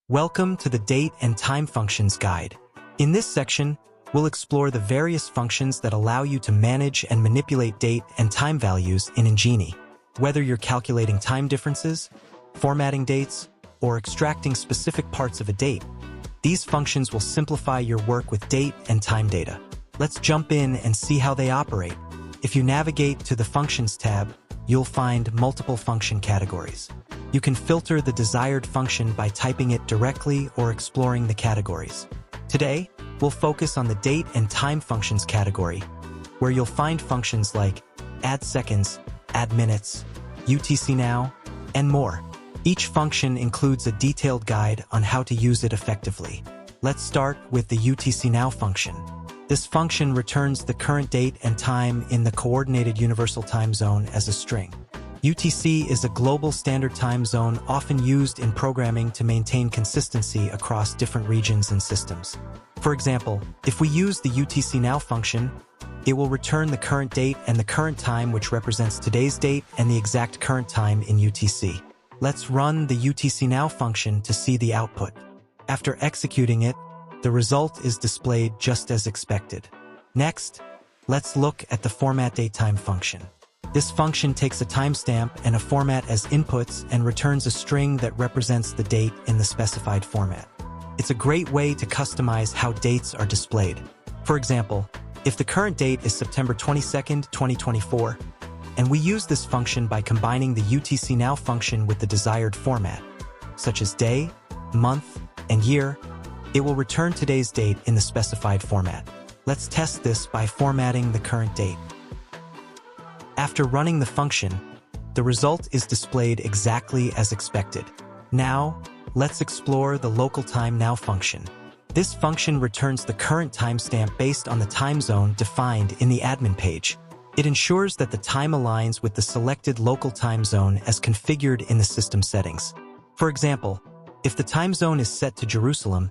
Welcome to the Date and Time Functions Guide. In this section, we'll explore the various functions that allow you to manage and manipulate date and time values in Engini. Whether you're calculating time differences, formatting dates, or extracting specific parts of a date, these functions will simplify your work with date and time data. Let's jump in and see how they operate. If you navigate to the Functions tab, you'll find multiple function categories. You can filter the desired function by typing it directly or exploring the categories. Today, we'll focus on the Date and Time Functions category, where you'll find functions like ADDSECONDS, ADDMINUTES, UTCNOW, and more. Each function includes a detailed guide on how to use it effectively. Let's start with the UTCNOW function. This function returns the current date and time in the Coordinated Universal Time Zone as a string. UTC is a global standard time zone often used in programming to maintain consistency across different regions and systems. For example, if we use the UTCNOW function, it will return the current date and the current time, which represents today's date and the exact current time in UTC. Let's run the UTCNOW function to see the output. After executing it, the result is displayed just as expected. Next, let's look at the FORMATDATETIME function. This function takes a timestamp and a format as inputs and returns a string that represents the date in the specified format. It's a great way to customize how dates are displayed. For example, if the current date is September 22nd, 2024, and we use this function by combining the UTCNOW function with the desired format, such as day, month, and year, it will return today's date in the specified format. Let's test this by formatting the current date. After running the function, the result is displayed exactly as expected. Now, let's explore the LOCALTIMENOW function. This function returns the current timestamp based on the time zone defined in the admin page. It ensures that the time aligns with the selected local time zone as configured in the system settings. For example, if the time zone is set to Jerusalem,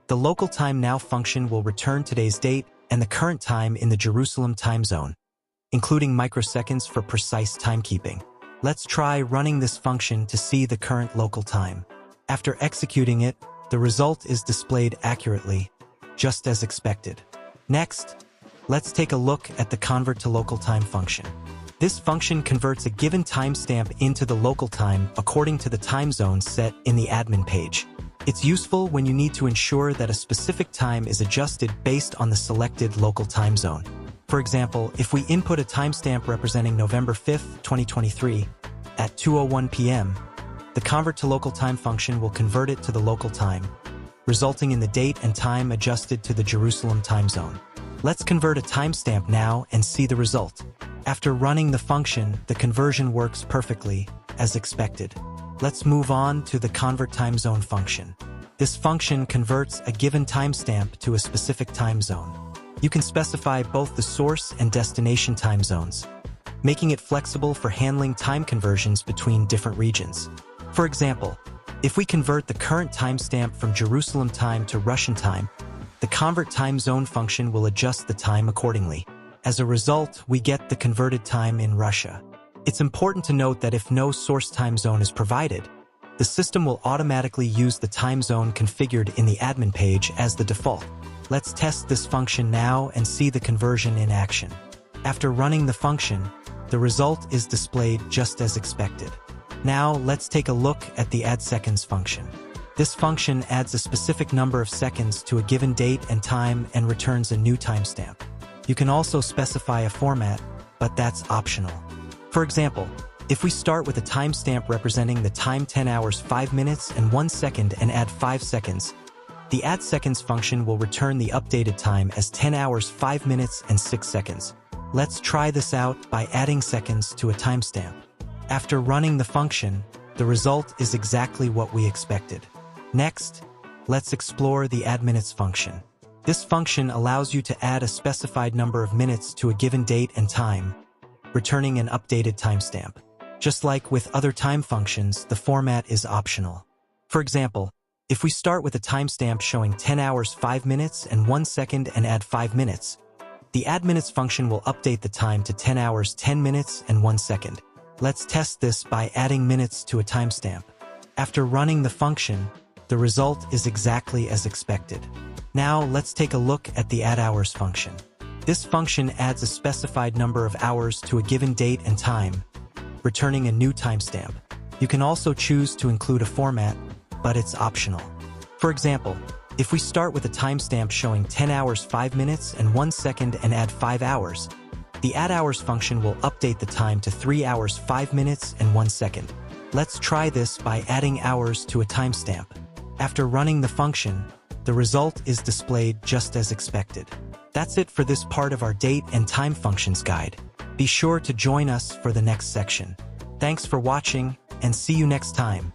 the LOCALTIMENOW function will return today's date and the current time in the Jerusalem time zone, including microseconds for precise timekeeping. Let's try running this function to see the current local time. After executing it, the result is displayed accurately, just as expected. Next, let's take a look at the CONVERTTOLOCALTIME function. This function converts a given timestamp into the local time according to the time zone set in the admin page. It's useful when you need to ensure that a specific time is adjusted based on the selected local time zone. For example, if we input a timestamp representing November 5th, 2023, at 2:01 p.m., the CONVERTTOLOCALTIME function will convert it to the local time, resulting in the date and time adjusted to the Jerusalem time zone. Let's convert a timestamp now and see the result. After running the function, the conversion works perfectly, as expected. Let's move on to the CONVERTTIMEZONE function. This function converts a given timestamp to a specific time zone. You can specify both the source and destination time zones, making it flexible for handling time conversions between different regions. For example, if we convert the current timestamp from Jerusalem time to Russian time, the CONVERTTIMEZONE function will adjust the time accordingly. As a result, we get the converted time in Russia. It's important to note that if no source time zone is provided, the system will automatically use the time zone configured in the admin page as the default. Let's test this function now and see the conversion in action. After running the function, the result is displayed just as expected. Now, let's take a look at the ADDSECONDS function. This function adds a specific number of seconds to a given date and time and returns a new timestamp. You can also specify a format, but that's optional. For example, if we start with a timestamp representing the time 10 hours 5 minutes and 1 second and add 5 seconds, the ADDSECONDS function will return the updated time as 10 hours 5 minutes and 6 seconds. Let's try this out by adding seconds to a timestamp. After running the function, the result is exactly what we expected. Next, let's explore the ADDMINUTES function. This function allows you to add a specified number of minutes to a given date and time, returning an updated timestamp. Just like with other time functions, the format is optional. For example, if we start with a timestamp showing 10 hours 5 minutes and 1 second and add 5 minutes, the ADDMINUTES function will update the time to 10 hours 10 minutes and 1 second. Let's test this by adding minutes to a timestamp. After running the function, The result is exactly as expected. Now, let's take a look at the ADDHOURS function. This function adds a specified number of hours to a given date and time, returning a new timestamp. You can also choose to include a format, but it's optional. For example, if we start with a timestamp showing 10 hours 5 minutes and 1 second and add 5 hours, the ADDHOURS function will update the time to 3 hours 5 minutes and 1 second. Let's try this by adding hours to a timestamp. After running the function, the result is displayed just as expected. That's it for this part of our date and time functions guide. Be sure to join us for the next section. Thanks for watching, and see you next time.